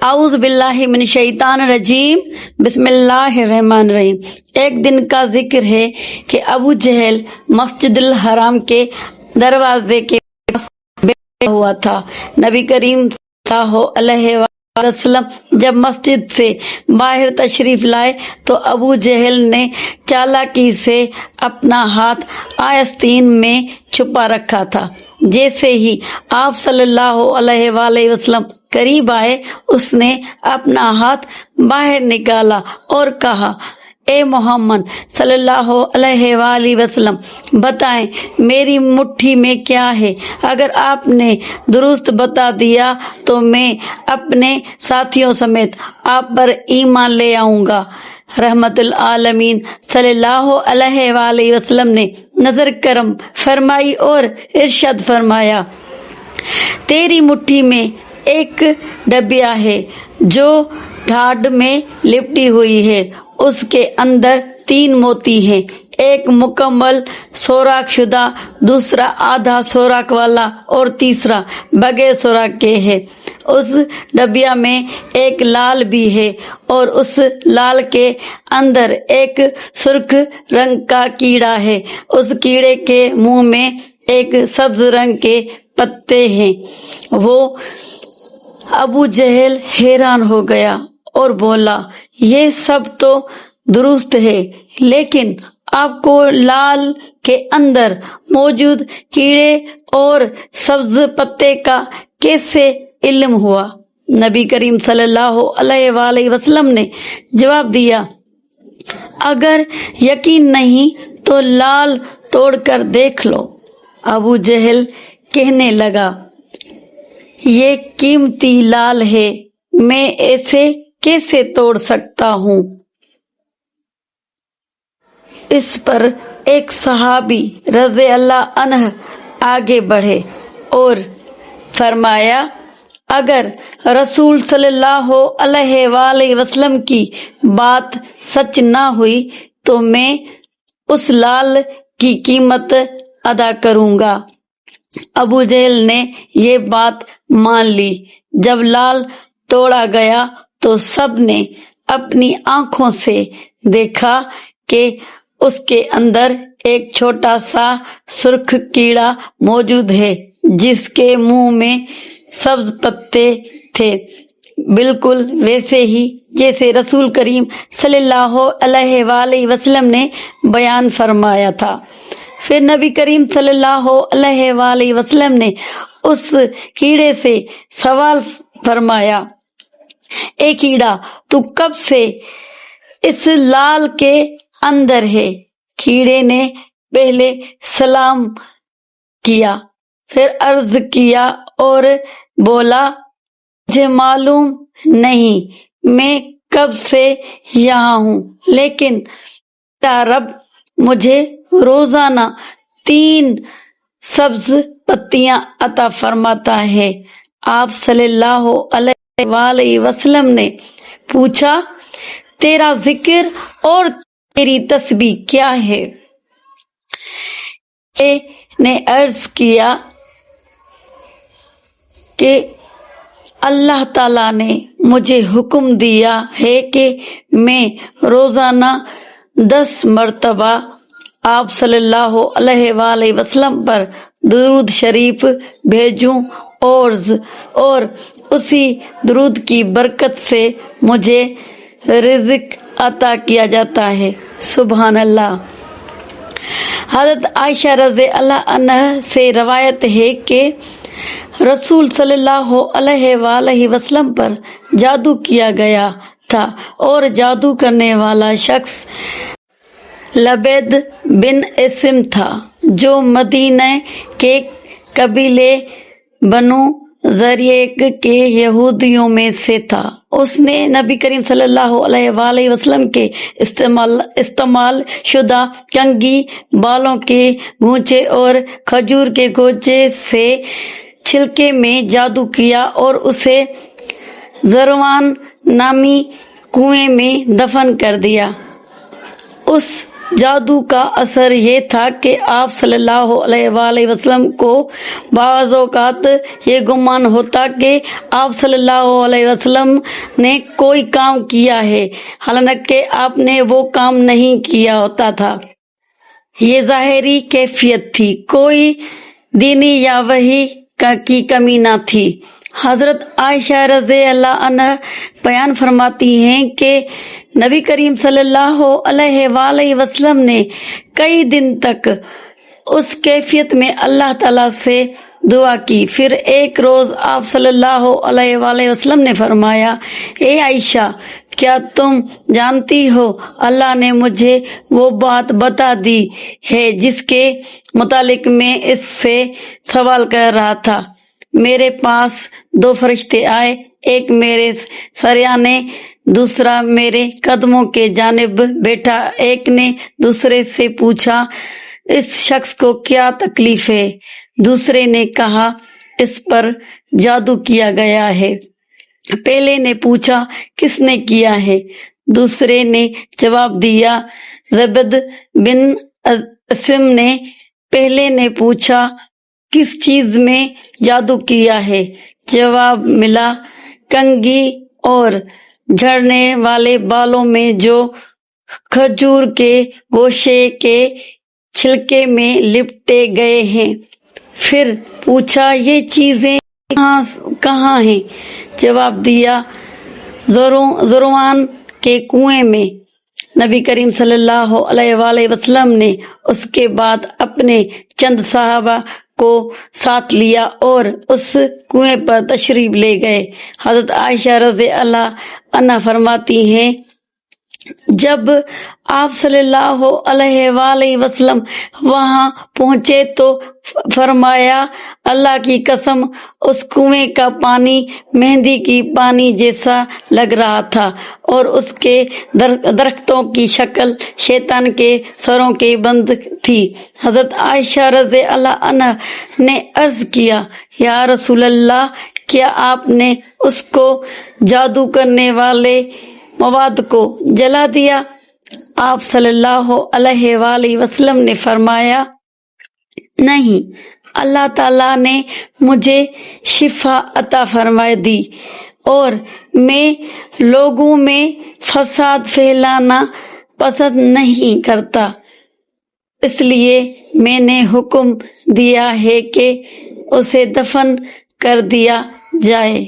اعوذ باللہ من الشیطان الرجیم، بسم اللہ الرحمن الرحیم۔ ایک دن کا ذکر ہے کہ ابو جہل مسجد الحرام کے دروازے کے پاس بیٹھا ہوا تھا۔ نبی کریم صلی اللہ علیہ وسلم جب مسجد سے باہر تشریف لائے تو ابو جہل نے چالاکی سے اپنا ہاتھ آستین میں چھپا رکھا تھا۔ جیسے ہی آپ صلی اللہ علیہ وآلہ وسلم قریب آئے، اس نے اپنا ہاتھ باہر نکالا اور کہا، اے محمد صلی اللہ علیہ وآلہ وسلم، بتائیں میری مٹھی میں کیا ہے؟ اگر آپ نے درست بتا دیا تو میں اپنے ساتھیوں سمیت آپ پر ایمان لے آؤں گا۔ رحمت العالمین صلی اللہ علیہ وآلہ وسلم نے نظر کرم فرمائی اور ارشاد فرمایا، تیری مٹھی میں ایک ڈبیا ہے جو ڈھاڈ میں لپٹی ہوئی ہے، اس کے اندر 3 موتی ہیں، ایک مکمل سوراخ شدہ، دوسرا آدھا سوراخ والا اور تیسرا بغیر سوراخ کے ہے۔ اس ڈبیا میں ایک لال بھی ہے اور اس لال کے اندر ایک سرخ رنگ کا کیڑا ہے، اس کیڑے کے منہ میں ایک سبز رنگ کے پتے ہیں۔ وہ ابو جہل حیران ہو گیا اور بولا، یہ سب تو درست ہے، لیکن آپ کو لال کے اندر موجود کیڑے اور سبز پتے کا کیسے علم ہوا؟ نبی کریم صلی اللہ علیہ وآلہ وسلم نے جواب دیا، اگر یقین نہیں تو لال توڑ کر دیکھ لو۔ ابو جہل کہنے لگا، یہ قیمتی لال ہے، میں اسے کیسے توڑ سکتا ہوں؟ اس پر ایک صحابی رضی اللہ عنہ آگے بڑھے اور فرمایا، اگر رسول صلی اللہ علیہ وآلہ وسلم کی بات سچ نہ ہوئی تو میں اس لال کی قیمت ادا کروں گا۔ ابو جہل نے یہ بات مان لی۔ جب لال توڑا گیا تو سب نے اپنی آنکھوں سے دیکھا کہ اس کے اندر ایک چھوٹا سا سرخ کیڑا موجود ہے جس کے منہ میں سبز پتے تھے، بالکل ویسے ہی جیسے رسول کریم صلی اللہ علیہ وآلہ وسلم نے بیان فرمایا تھا۔ پھر نبی کریم صلی اللہ علیہ وآلہ وسلم نے اس کیڑے سے سوال فرمایا، اے کیڑا، تو کب سے اس لال کے اندر ہے؟ کیڑے نے پہلے سلام کیا، پھر عرض کیا اور بولا، مجھے معلوم نہیں میں کب سے یہاں ہوں، لیکن میرا رب مجھے روزانہ 3 سبز پتیاں عطا فرماتا ہے۔ آپ صلی اللہ علیہ وآلہ وسلم نے پوچھا، تیرا ذکر اور تیری تسبیح کیا ہے؟ نے عرض کیا کہ اللہ تعالیٰ نے مجھے حکم دیا ہے کہ میں روزانہ 10 مرتبہ آپ صلی اللہ علیہ وآلہ وسلم پر درود شریف بھیجوں اور اسی درود کی برکت سے مجھے رزق عطا کیا جاتا ہے۔ سبحان اللہ۔ حضرت عائشہ رضی اللہ عنہ سے روایت ہے کہ رسول صلی اللہ علیہ وآلہ وسلم پر جادو کیا گیا تھا اور جادو کرنے والا شخص لبید بن اسم تھا، جو مدینہ کے قبیلے بنو زریق کے یہودیوں میں سے تھا۔ اس نے نبی کریم صلی اللہ علیہ وآلہ وسلم کے استعمال شدہ کنگھی، بالوں کے گونچے اور کھجور کے گوچے سے چھلکے میں جادو کیا اور اسے زروان نامی کنویں میں دفن کر دیا۔ اس جادو کا اثر یہ تھا کہ آپ صلی اللہ علیہ وآلہ وسلم کو بعض اوقات یہ گمان ہوتا کہ آپ صلی اللہ علیہ وسلم نے کوئی کام کیا ہے حالانکہ آپ نے وہ کام نہیں کیا ہوتا تھا۔ یہ ظاہری کیفیت تھی، کوئی دینی یا وحی کی کمی نہ تھی۔ حضرت عائشہ رضی اللہ عنہ بیان فرماتی ہیں کہ نبی کریم صلی اللہ علیہ وآلہ وسلم نے کئی دن تک اس کیفیت میں اللہ تعالیٰ سے دعا کی۔ پھر ایک روز آپ صلی اللہ علیہ وآلہ وسلم نے فرمایا، اے عائشہ، کیا تم جانتی ہو اللہ نے مجھے وہ بات بتا دی ہے جس کے متعلق میں اس سے سوال کر رہا تھا۔ میرے پاس دو فرشتے آئے، ایک میرے سریانے، دوسرا میرے قدموں کے جانب بیٹھا۔ ایک نے دوسرے سے پوچھا، اس شخص کو کیا تکلیف ہے؟ دوسرے نے کہا، اس پر جادو کیا گیا ہے۔ پہلے نے پوچھا، کس نے کیا ہے؟ دوسرے نے جواب دیا، زبد بن اسم نے۔ پہلے نے پوچھا، کس چیز میں جادو کیا ہے؟ جواب ملا، کنگھی اور جھڑنے والے بالوں میں جو کھجور کے گوشے کے چھلکے میں لپٹے گئے ہیں۔ پھر پوچھا، یہ چیزیں کہاں ہیں؟ جواب دیا، زروان کے کنویں میں۔ نبی کریم صلی اللہ علیہ وآلہ وسلم نے اس کے بعد اپنے چند صحابہ کو ساتھ لیا اور اس کنویں پر تشریف لے گئے۔ حضرت عائشہ رضی اللہ عنہا فرماتی ہیں، جب آپ صلی اللہ علیہ وآلہ وسلم وہاں پہنچے تو فرمایا، اللہ کی قسم، اس کنویں کا پانی مہندی کی پانی جیسا لگ رہا تھا اور اس کے درختوں کی شکل شیطان کے سروں کے بند تھی۔ حضرت عائشہ رضی اللہ عنہا نے عرض کیا، یا رسول اللہ، کیا آپ نے اس کو جادو کرنے والے مواد کو جلا دیا؟ آپ صلی اللہ علیہ وآلہ وسلم نے فرمایا، نہیں، اللہ تعالیٰ نے مجھے شفا عطا فرما دی اور میں لوگوں میں فساد پھیلانا پسند نہیں کرتا، اس لیے میں نے حکم دیا ہے کہ اسے دفن کر دیا جائے۔